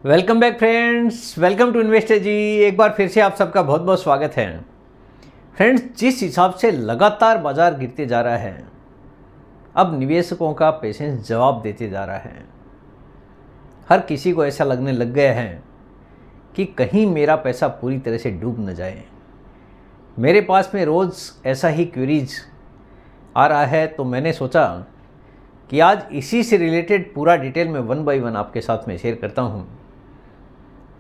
Welcome back friends, welcome to investor ji. एक बार फिर से आप सबका बहुत बहुत स्वागत है। फ्रेंड्स, जिस हिसाब से लगातार बाजार गिरते जा रहा है, अब निवेशकों का पेशेंस जवाब देते जा रहा है। हर किसी को ऐसा लगने लग गया है कि कहीं मेरा पैसा पूरी तरह से डूब न जाए। मेरे पास में रोज़ ऐसा ही क्वेरीज आ रहा है, तो मैंने सोचा कि आज इसी से रिलेटेड पूरा डिटेल में वन बाय वन आपके साथ में शेयर करता हूँ,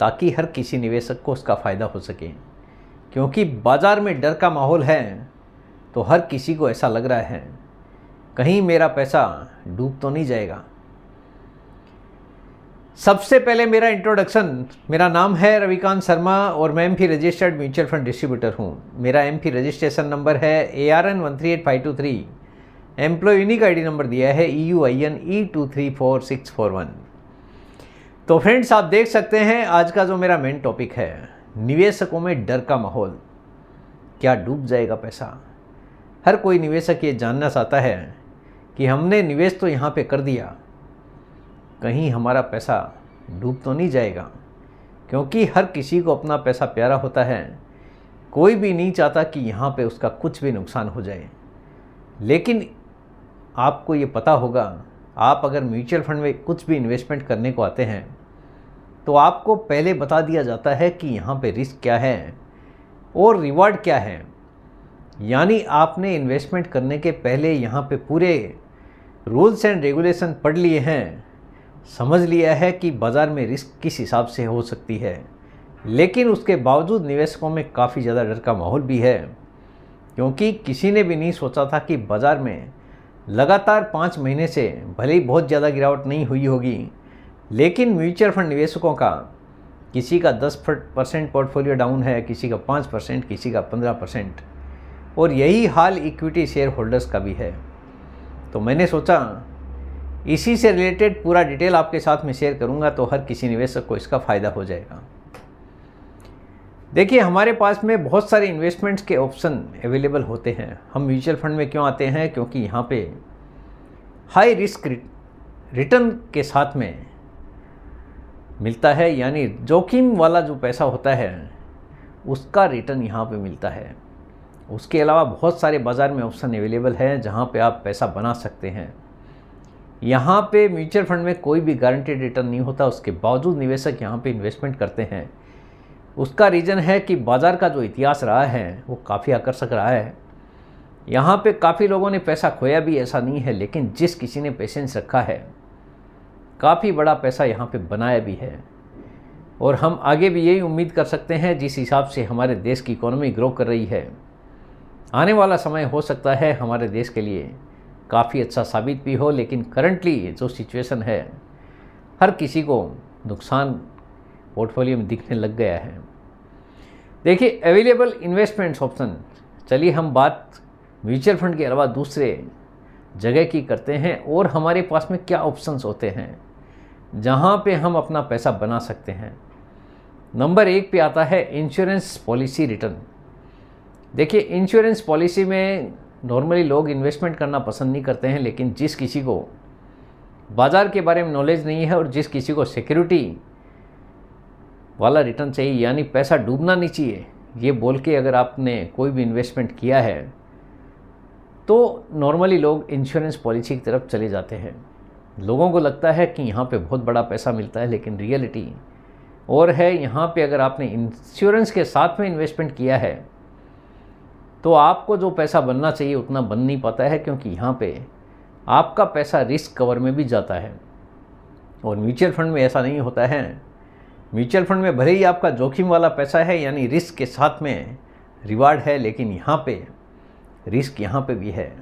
ताकि हर किसी निवेशक को उसका फ़ायदा हो सके। क्योंकि बाज़ार में डर का माहौल है, तो हर किसी को ऐसा लग रहा है कहीं मेरा पैसा डूब तो नहीं जाएगा। सबसे पहले मेरा इंट्रोडक्शन, मेरा नाम है रविकांत शर्मा और मैं MP registered mutual fund distributor हूँ। मेरा एमपी रजिस्ट्रेशन नंबर है ARN 138523। Employ unique ID number दिया है EUIN E234641। तो फ्रेंड्स, आप देख सकते हैं आज का जो मेरा मेन टॉपिक है, निवेशकों में डर का माहौल, क्या डूब जाएगा पैसा। हर कोई निवेशक ये जानना चाहता है कि हमने निवेश तो यहाँ पे कर दिया, कहीं हमारा पैसा डूब तो नहीं जाएगा। क्योंकि हर किसी को अपना पैसा प्यारा होता है, कोई भी नहीं चाहता कि यहाँ पे उसका कुछ भी नुकसान हो जाए। लेकिन आपको ये पता होगा, आप अगर म्यूचुअल फंड में कुछ भी इन्वेस्टमेंट करने को आते हैं तो आपको पहले बता दिया जाता है कि यहाँ पे रिस्क क्या है और रिवार्ड क्या है। यानी आपने इन्वेस्टमेंट करने के पहले यहाँ पे पूरे रूल्स एंड रेगुलेशन पढ़ लिए हैं, समझ लिया है कि बाज़ार में रिस्क किस हिसाब से हो सकती है। लेकिन उसके बावजूद निवेशकों में काफ़ी ज़्यादा डर का माहौल भी है, क्योंकि किसी ने भी नहीं सोचा था कि बाज़ार में लगातार 5 महीने से भले ही बहुत ज़्यादा गिरावट नहीं हुई होगी, लेकिन म्यूचुअल फंड निवेशकों का किसी का 10% पोर्टफोलियो डाउन है, किसी का 5%, किसी का 15%, और यही हाल इक्विटी शेयर होल्डर्स का भी है। तो मैंने सोचा इसी से रिलेटेड पूरा डिटेल आपके साथ में शेयर करूंगा, तो हर किसी निवेशक को इसका फ़ायदा हो जाएगा। देखिए, हमारे पास में बहुत सारे इन्वेस्टमेंट्स के ऑप्शन अवेलेबल होते हैं। हम म्यूचुअल फंड में क्यों आते हैं? क्योंकि यहाँ पे हाई रिस्क रिटर्न के साथ में मिलता है, यानी जोखिम वाला जो पैसा होता है उसका रिटर्न यहाँ पे मिलता है। उसके अलावा बहुत सारे बाज़ार में ऑप्शन अवेलेबल हैं जहाँ पे आप पैसा बना सकते हैं। यहाँ पे म्यूचुअल फंड में कोई भी गारंटेड रिटर्न नहीं होता, उसके बावजूद निवेशक यहाँ पे इन्वेस्टमेंट करते हैं। उसका रीज़न है कि बाज़ार का जो इतिहास रहा है वो काफ़ी आकर्षक रहा है। यहाँ पे काफ़ी लोगों ने पैसा खोया भी, ऐसा नहीं है, लेकिन जिस किसी ने पेशेंस रखा है, काफ़ी बड़ा पैसा यहाँ पे बनाया भी है। और हम आगे भी यही उम्मीद कर सकते हैं, जिस हिसाब से हमारे देश की इकोनॉमी ग्रो कर रही है, आने वाला समय हो सकता है हमारे देश के लिए काफ़ी अच्छा साबित भी हो। लेकिन करंटली जो सिचुएशन है, हर किसी को नुकसान पोर्टफोलियो में दिखने लग गया है। देखिए, अवेलेबल इन्वेस्टमेंट्स ऑप्शन, चलिए हम बात म्यूचुअल फंड के अलावा दूसरे जगह की करते हैं, और हमारे पास में क्या ऑप्शंस होते हैं जहां पे हम अपना पैसा बना सकते हैं। नंबर 1 पे आता है इंश्योरेंस पॉलिसी रिटर्न। देखिए, इंश्योरेंस पॉलिसी में नॉर्मली लोग इन्वेस्टमेंट करना पसंद नहीं करते हैं, लेकिन जिस किसी को बाज़ार के बारे में नॉलेज नहीं है और जिस किसी को सिक्योरिटी वाला रिटर्न चाहिए, यानी पैसा डूबना नहीं चाहिए, ये बोल के अगर आपने कोई भी इन्वेस्टमेंट किया है, तो नॉर्मली लोग इंश्योरेंस पॉलिसी की तरफ चले जाते हैं। लोगों को लगता है कि यहाँ पे बहुत बड़ा पैसा मिलता है, लेकिन रियलिटी और है। यहाँ पे अगर आपने इंश्योरेंस के साथ में इन्वेस्टमेंट किया है, तो आपको जो पैसा बनना चाहिए उतना बन नहीं पाता है, क्योंकि यहाँ पे आपका पैसा रिस्क कवर में भी जाता है। और म्यूचुअल फंड में ऐसा नहीं होता है। म्यूचुअल फंड में भले ही आपका जोखिम वाला पैसा है, यानी रिस्क के साथ में रिवार्ड है, लेकिन यहाँ पे रिस्क यहाँ पे भी है।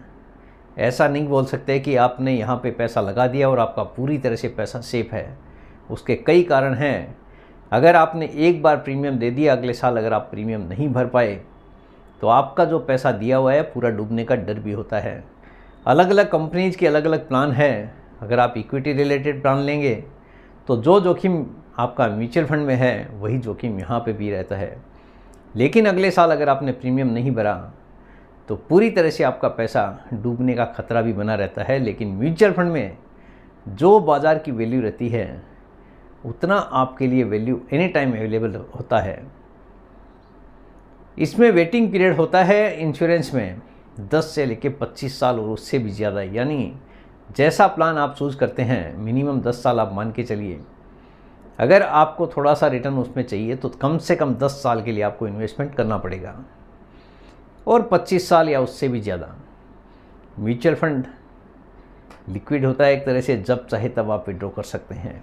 ऐसा नहीं बोल सकते कि आपने यहाँ पे पैसा लगा दिया और आपका पूरी तरह से पैसा सेफ है। उसके कई कारण हैं। अगर आपने एक बार प्रीमियम दे दिया, अगले साल अगर आप प्रीमियम नहीं भर पाए, तो आपका जो पैसा दिया हुआ है पूरा डूबने का डर भी होता है। अलग अलग कंपनीज के अलग अलग प्लान है। अगर आप इक्विटी रिलेटेड प्लान लेंगे, तो जो जोखिम आपका म्यूचुअल फंड में है वही जोखिम यहाँ पे भी रहता है। लेकिन अगले साल अगर आपने प्रीमियम नहीं भरा, तो पूरी तरह से आपका पैसा डूबने का खतरा भी बना रहता है। लेकिन म्यूचुअल फंड में जो बाज़ार की वैल्यू रहती है उतना आपके लिए वैल्यू एनी टाइम अवेलेबल होता है। इसमें वेटिंग पीरियड होता है इंश्योरेंस में 10 से लेकर 25 साल और उससे भी ज़्यादा, यानी जैसा प्लान आप चूज़ करते हैं मिनिमम 10 साल आप मान के चलिए। अगर आपको थोड़ा सा रिटर्न उसमें चाहिए तो कम से कम 10 साल के लिए आपको इन्वेस्टमेंट करना पड़ेगा, और 25 साल या उससे भी ज़्यादा। म्यूचुअल फंड लिक्विड होता है एक तरह से, जब चाहे तब आप विड्रॉ कर सकते हैं।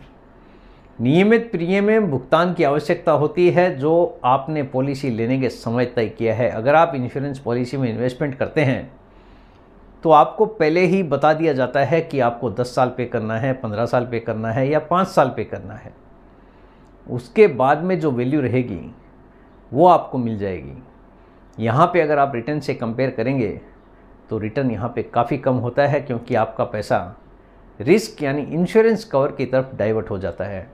नियमित प्रीमियम भुगतान की आवश्यकता होती है जो आपने पॉलिसी लेने के समय तय किया है। अगर आप इंश्योरेंस पॉलिसी में इन्वेस्टमेंट करते हैं तो आपको पहले ही बता दिया जाता है कि आपको 10 साल पे करना है, 15 साल पे करना है या 5 साल पे करना है। उसके बाद में जो वैल्यू रहेगी वो आपको मिल जाएगी। यहाँ पे अगर आप रिटर्न से कंपेयर करेंगे तो रिटर्न यहाँ पे काफ़ी कम होता है, क्योंकि आपका पैसा रिस्क यानी इंश्योरेंस कवर की तरफ डाइवर्ट हो जाता है।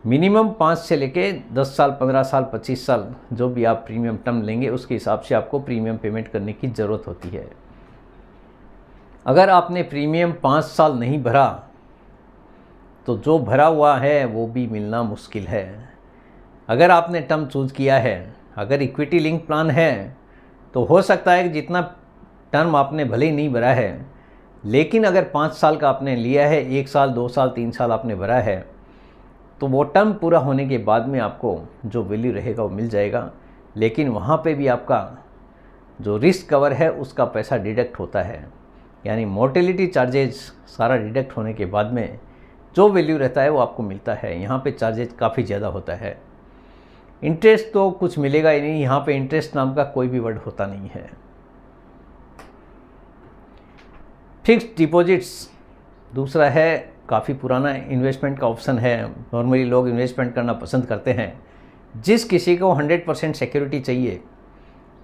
मिनिमम 5 से लेके 10 साल, 15 साल, 25 साल जो भी आप प्रीमियम टर्म लेंगे उसके हिसाब से आपको प्रीमियम पेमेंट करने की ज़रूरत होती है। अगर आपने प्रीमियम 5 साल नहीं भरा तो जो भरा हुआ है वो भी मिलना मुश्किल है। अगर आपने टर्म चूज़ किया है, अगर इक्विटी लिंक प्लान है, तो हो सकता है कि जितना टर्म आपने भले ही नहीं भरा है, लेकिन अगर 5 साल का आपने लिया है, 1 साल, 2 साल, 3 साल आपने भरा है, तो वो टर्म पूरा होने के बाद में आपको जो वैल्यू रहेगा वो मिल जाएगा। लेकिन वहाँ पे भी आपका जो रिस्क कवर है उसका पैसा डिडक्ट होता है, यानी मोर्टेलिटी चार्जेस सारा डिडक्ट होने के बाद में जो वैल्यू रहता है वो आपको मिलता है। यहाँ पे चार्जेस काफ़ी ज़्यादा होता है। इंटरेस्ट तो कुछ मिलेगा ही नहीं, यहाँ पे इंटरेस्ट नाम का कोई भी वर्ड होता नहीं है। फिक्स्ड डिपॉजिट्स दूसरा है, काफ़ी पुराना इन्वेस्टमेंट का ऑप्शन है। नॉर्मली लोग इन्वेस्टमेंट करना पसंद करते हैं। जिस किसी को 100% सिक्योरिटी चाहिए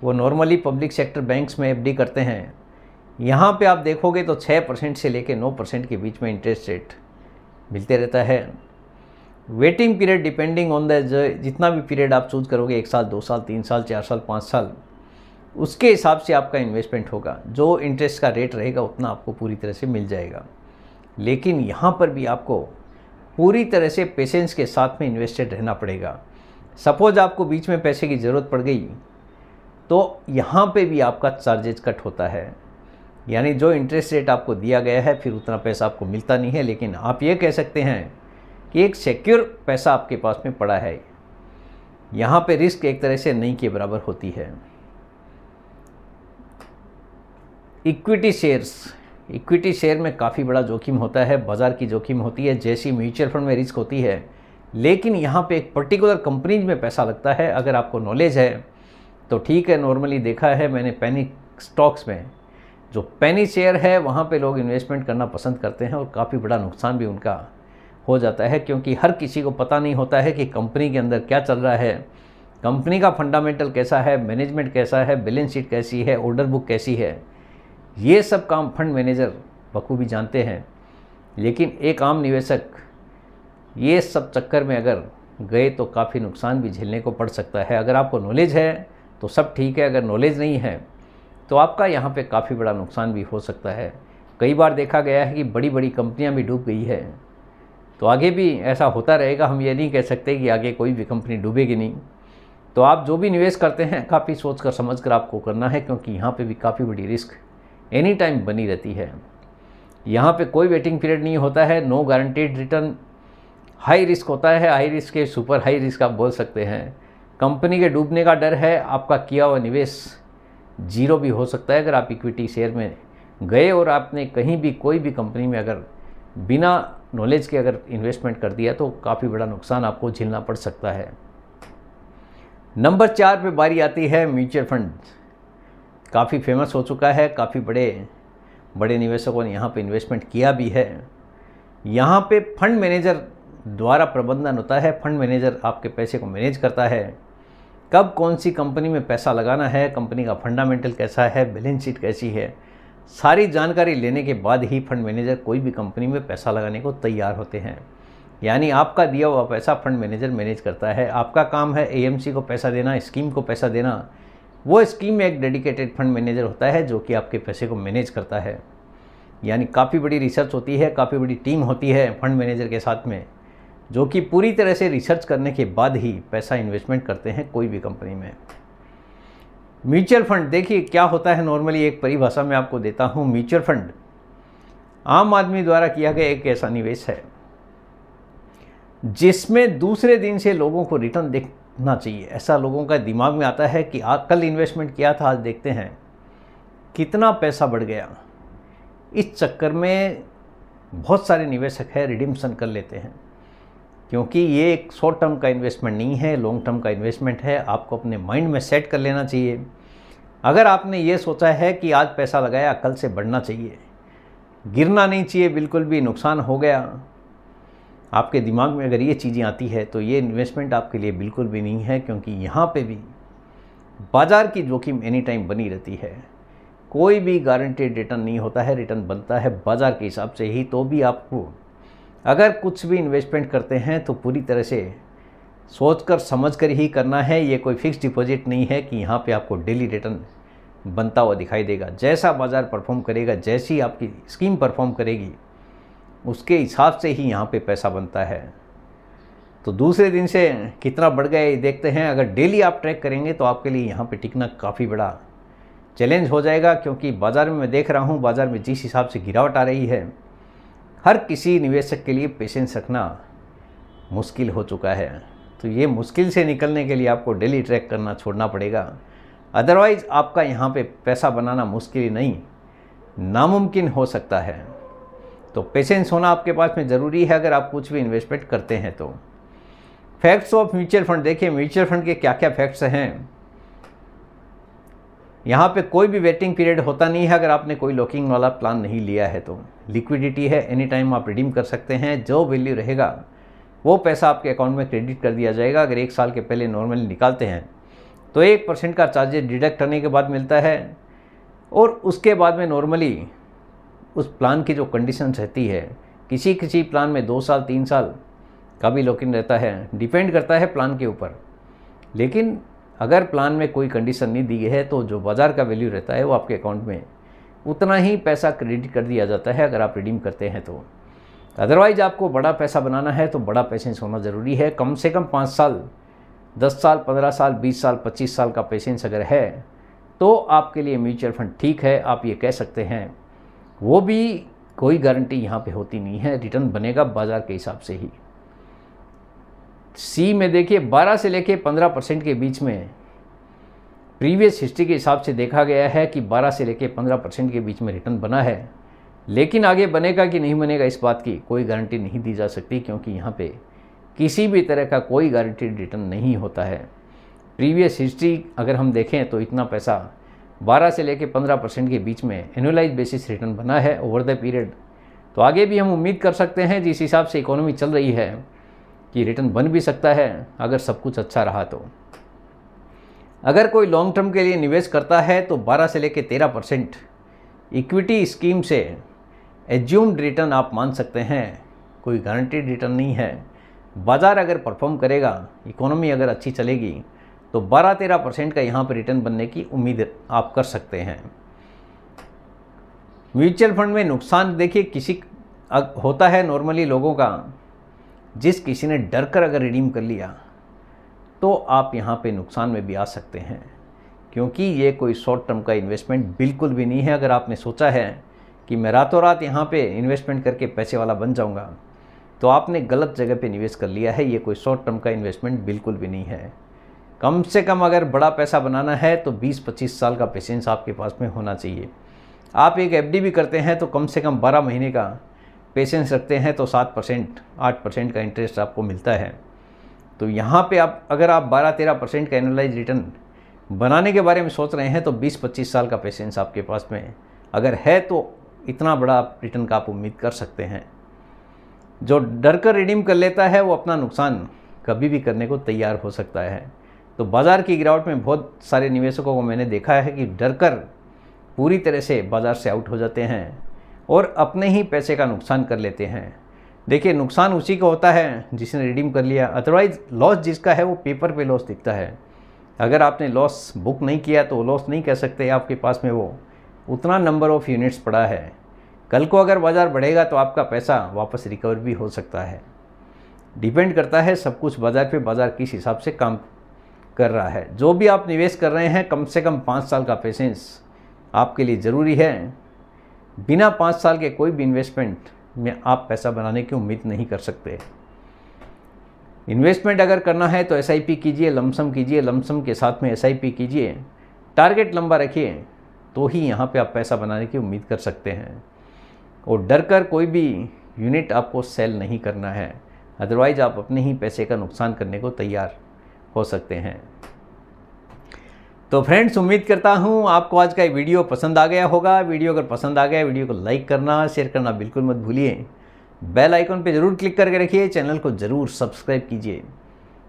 वो नॉर्मली पब्लिक सेक्टर बैंक्स में एफडी करते हैं। यहाँ पे आप देखोगे तो 6% से लेकर 9% के बीच में इंटरेस्ट रेट मिलते रहता है। Waiting period depending on the जितना भी पीरियड आप चूज़ करोगे, 1 साल, 2 साल, 3 साल, 4 साल, 5 साल, उसके हिसाब से आपका इन्वेस्टमेंट होगा। जो इंटरेस्ट का रेट रहेगा उतना आपको पूरी तरह से मिल जाएगा। लेकिन यहाँ पर भी आपको पूरी तरह से पेशेंस के साथ में इन्वेस्टेड रहना पड़ेगा। सपोज आपको बीच में पैसे की ज़रूरत पड़ गई तो यहाँ पे भी आपका चार्जेज कट होता है, यानी जो इंटरेस्ट रेट आपको दिया गया है फिर उतना पैसा आपको मिलता नहीं है। लेकिन आप ये कह सकते हैं कि एक सिक्योर पैसा आपके पास में पड़ा है। यहाँ पे रिस्क एक तरह से नहीं के बराबर होती है। इक्विटी शेयर्स, इक्विटी शेयर में काफ़ी बड़ा जोखिम होता है, बाज़ार की जोखिम होती है, जैसी म्यूचुअल फंड में रिस्क होती है। लेकिन यहाँ पे एक पर्टिकुलर कंपनीज में पैसा लगता है। अगर आपको नॉलेज है तो ठीक है। नॉर्मली देखा है मैंने पेनी स्टॉक्स में, जो पेनी शेयर है वहाँ पे लोग इन्वेस्टमेंट करना पसंद करते हैं और काफ़ी बड़ा नुकसान भी उनका हो जाता है, क्योंकि हर किसी को पता नहीं होता है कि कंपनी के अंदर क्या चल रहा है, कंपनी का फंडामेंटल कैसा है, मैनेजमेंट कैसा है, बैलेंस शीट कैसी है, ऑर्डर बुक कैसी है। ये सब काम फंड मैनेजर बखूबी जानते हैं। लेकिन एक आम निवेशक ये सब चक्कर में अगर गए तो काफ़ी नुकसान भी झेलने को पड़ सकता है। अगर आपको नॉलेज है तो सब ठीक है, अगर नॉलेज नहीं है तो आपका यहाँ पे काफ़ी बड़ा नुकसान भी हो सकता है। कई बार देखा गया है कि बड़ी बड़ी कंपनियाँ भी डूब गई है, तो आगे भी ऐसा होता रहेगा। हम ये नहीं कह सकते कि आगे कोई भी कंपनी डूबेगी नहीं। तो आप जो भी निवेश करते हैं काफ़ी सोच कर समझ कर आपको करना है, क्योंकि यहाँ पे भी काफ़ी बड़ी रिस्क एनी टाइम बनी रहती है। यहाँ पे कोई वेटिंग पीरियड नहीं होता है, no guaranteed return, high risk होता है। हाई रिस्क के सुपर हाई रिस्क आप बोल सकते हैं। कंपनी के डूबने का डर है, आपका किया हुआ निवेश जीरो भी हो सकता है। अगर आप इक्विटी शेयर में गए और आपने कहीं भी कोई भी कंपनी में अगर बिना नॉलेज के अगर इन्वेस्टमेंट कर दिया तो काफ़ी बड़ा नुकसान आपको झेलना पड़ सकता है। नंबर 4 पे बारी आती है म्यूचुअल फंड। काफ़ी फेमस हो चुका है, काफ़ी बड़े निवेशकों ने यहाँ पे इन्वेस्टमेंट किया भी है। यहाँ पे फंड मैनेजर द्वारा प्रबंधन होता है। फंड मैनेजर आपके पैसे को मैनेज करता है, कब कौन सी कंपनी में पैसा लगाना है, कंपनी का फंडामेंटल कैसा है, बैलेंस शीट कैसी है, सारी जानकारी लेने के बाद ही फंड मैनेजर कोई भी कंपनी में पैसा लगाने को तैयार होते हैं। यानी आपका दिया हुआ पैसा फंड मैनेजर मैनेज करता है। आपका काम है एएमसी को पैसा देना, स्कीम को पैसा देना। वो स्कीम में एक डेडिकेटेड फंड मैनेजर होता है जो कि आपके पैसे को मैनेज करता है। यानी काफ़ी बड़ी रिसर्च होती है, काफ़ी बड़ी टीम होती है फंड मैनेजर के साथ में, जो कि पूरी तरह से रिसर्च करने के बाद ही पैसा इन्वेस्टमेंट करते हैं कोई भी कंपनी में। म्यूचुअल फंड देखिए क्या होता है, नॉर्मली एक परिभाषा में आपको देता हूँ। म्यूचुअल फंड आम आदमी द्वारा किया गया एक ऐसा निवेश है जिसमें दूसरे दिन से लोगों को रिटर्न देखना चाहिए। ऐसा लोगों का दिमाग में आता है कि कल इन्वेस्टमेंट किया था, आज देखते हैं कितना पैसा बढ़ गया। इस चक्कर में बहुत सारे निवेशक है रिडीम्शन कर लेते हैं, क्योंकि ये एक शॉर्ट टर्म का इन्वेस्टमेंट नहीं है, लॉन्ग टर्म का इन्वेस्टमेंट है। आपको अपने माइंड में सेट कर लेना चाहिए। अगर आपने ये सोचा है कि आज पैसा लगाया, कल से बढ़ना चाहिए, गिरना नहीं चाहिए, बिल्कुल भी नुकसान हो गया, आपके दिमाग में अगर ये चीज़ें आती है तो ये इन्वेस्टमेंट आपके लिए बिल्कुल भी नहीं है, क्योंकि यहाँ पे भी बाज़ार की जोखिम एनी टाइम बनी रहती है। कोई भी गारंटेड रिटर्न नहीं होता है, रिटर्न बनता है बाज़ार के हिसाब से ही। तो भी आपको अगर कुछ भी इन्वेस्टमेंट करते हैं तो पूरी तरह से सोचकर समझकर ही करना है। ये कोई फिक्स डिपॉजिट नहीं है कि यहाँ पे आपको डेली रिटर्न बनता हुआ दिखाई देगा। जैसा बाज़ार परफॉर्म करेगा, जैसी आपकी स्कीम परफॉर्म करेगी, उसके हिसाब से ही यहाँ पे पैसा बनता है। तो दूसरे दिन से कितना बढ़ गया ये देखते हैं। अगर डेली आप ट्रैक करेंगे तो आपके लिए यहाँ पे टिकना काफ़ी बड़ा चैलेंज हो जाएगा, क्योंकि बाज़ार में मैं देख रहा हूँ, बाज़ार में जिस हिसाब से गिरावट आ रही है, हर किसी निवेशक के लिए पेशेंस रखना मुश्किल हो चुका है। तो ये मुश्किल से निकलने के लिए आपको डेली ट्रैक करना छोड़ना पड़ेगा, अदरवाइज़ आपका यहाँ पे पैसा बनाना मुश्किल नहीं, नामुमकिन हो सकता है। तो पेशेंस होना आपके पास में ज़रूरी है अगर आप कुछ भी इन्वेस्टमेंट करते हैं तो। फैक्ट्स ऑफ म्यूचुअल फंड देखिए, म्यूचुअल फंड के क्या क्या फैक्ट्स हैं। यहाँ पे कोई भी वेटिंग पीरियड होता नहीं है अगर आपने कोई लॉकिंग वाला प्लान नहीं लिया है तो। लिक्विडिटी है, एनी टाइम आप रिडीम कर सकते हैं। जो वैल्यू रहेगा वो पैसा आपके अकाउंट में क्रेडिट कर दिया जाएगा। अगर 1 साल के पहले नॉर्मली निकालते हैं तो 1% का चार्जेस डिडक्ट करने के बाद मिलता है, और उसके बाद में नॉर्मली उस प्लान की जो कंडीशंस रहती है, किसी किसी प्लान में 2 साल 3 साल का भी लॉक-इन रहता है, डिपेंड करता है प्लान के ऊपर। लेकिन अगर प्लान में कोई कंडीशन नहीं दी है तो जो बाज़ार का वैल्यू रहता है वो आपके अकाउंट में उतना ही पैसा क्रेडिट कर दिया जाता है अगर आप रिडीम करते हैं तो। अदरवाइज़ आपको बड़ा पैसा बनाना है तो बड़ा पेशेंस होना ज़रूरी है। कम से कम 5 साल, 10 साल, 15 साल, 20 साल, 25 साल का पेशेंस अगर है तो आपके लिए म्यूचुअल फंड ठीक है, आप ये कह सकते हैं। वो भी कोई गारंटी यहाँ पे होती नहीं है, रिटर्न बनेगा बाज़ार के हिसाब से ही। सी में देखिए 12 से लेके 15% के बीच में प्रीवियस हिस्ट्री के हिसाब से देखा गया है कि 12 से लेके 15% के बीच में रिटर्न बना है। लेकिन आगे बनेगा कि नहीं बनेगा इस बात की कोई गारंटी नहीं दी जा सकती, क्योंकि यहाँ पे किसी भी तरह का कोई गारंटीड रिटर्न नहीं होता है। प्रीवियस हिस्ट्री अगर हम देखें तो इतना पैसा 12 से लेके 15% के बीच में एनुअलाइज बेसिस रिटर्न बना है ओवर द पीरियड। तो आगे भी हम उम्मीद कर सकते हैं जिस हिसाब से इकोनॉमी चल रही है कि रिटर्न बन भी सकता है अगर सब कुछ अच्छा रहा तो। अगर कोई लॉन्ग टर्म के लिए निवेश करता है तो 12 से लेके 13% इक्विटी स्कीम से एज्यूम्ड रिटर्न आप मान सकते हैं, कोई गारंटीड रिटर्न नहीं है। बाज़ार अगर परफॉर्म करेगा, इकोनॉमी अगर अच्छी चलेगी तो 12-13% का यहाँ पर रिटर्न बनने की उम्मीद आप कर सकते हैं। म्यूचुअल फंड में नुकसान देखिए किसी होता है नॉर्मली लोगों का, जिस किसी ने डर कर अगर रिडीम कर लिया तो आप यहाँ पे नुकसान में भी आ सकते हैं, क्योंकि ये कोई शॉर्ट टर्म का इन्वेस्टमेंट बिल्कुल भी नहीं है। अगर आपने सोचा है कि मैं रातों रात यहाँ पे इन्वेस्टमेंट करके पैसे वाला बन जाऊँगा तो आपने गलत जगह पे निवेश कर लिया है। ये कोई शॉर्ट टर्म का इन्वेस्टमेंट बिल्कुल भी नहीं है। कम से कम अगर बड़ा पैसा बनाना है तो 20-25 साल का पेशेंस आपके पास में होना चाहिए। आप एक एफडी भी करते हैं तो कम से कम 12 महीने का पेशेंस रखते हैं तो 7%, 8% का इंटरेस्ट आपको मिलता है। तो यहाँ पे आप अगर आप 12-13% का एनुअलाइज रिटर्न बनाने के बारे में सोच रहे हैं तो 20-25 साल का पेशेंस आपके पास में अगर है तो इतना बड़ा रिटर्न का आप उम्मीद कर सकते हैं। जो डर कर रिडीम कर लेता है वो अपना नुकसान कभी भी करने को तैयार हो सकता है। तो बाज़ार की गिरावट में बहुत सारे निवेशकों को मैंने देखा है कि डर कर पूरी तरह से बाज़ार से आउट हो जाते हैं और अपने ही पैसे का नुकसान कर लेते हैं। देखिए नुकसान उसी का होता है जिसने रिडीम कर लिया, अदरवाइज़ लॉस जिसका है वो पेपर पे लॉस दिखता है। अगर आपने लॉस बुक नहीं किया तो लॉस नहीं कह सकते, आपके पास में वो उतना नंबर ऑफ़ यूनिट्स पड़ा है। कल को अगर बाज़ार बढ़ेगा तो आपका पैसा वापस रिकवर भी हो सकता है। डिपेंड करता है सब कुछ बाज़ार पे, बाज़ार किस हिसाब से काम कर रहा है। जो भी आप निवेश कर रहे हैं, कम से कम 5 साल का पेशेंस आपके लिए ज़रूरी है। बिना 5 साल के कोई भी इन्वेस्टमेंट में आप पैसा बनाने की उम्मीद नहीं कर सकते। इन्वेस्टमेंट अगर करना है तो SIP कीजिए, लमसम कीजिए, लमसम के साथ में SIP कीजिए, टारगेट लंबा रखिए, तो ही यहाँ पे आप पैसा बनाने की उम्मीद कर सकते हैं। और डर कर कोई भी यूनिट आपको सेल नहीं करना है, अदरवाइज आप अपने ही पैसे का नुकसान करने को तैयार हो सकते हैं। तो फ्रेंड्स, उम्मीद करता हूँ आपको आज का ये वीडियो पसंद आ गया होगा। वीडियो अगर पसंद आ गया, वीडियो को लाइक करना, शेयर करना बिल्कुल मत भूलिए। बेल आइकन पे ज़रूर क्लिक करके रखिए, चैनल को ज़रूर सब्सक्राइब कीजिए।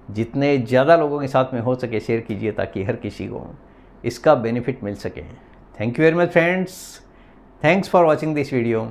जितने ज़्यादा लोगों के साथ में हो सके शेयर कीजिए, ताकि हर किसी को इसका बेनिफिट मिल सके। Thank you very much friends, thanks for watching this video.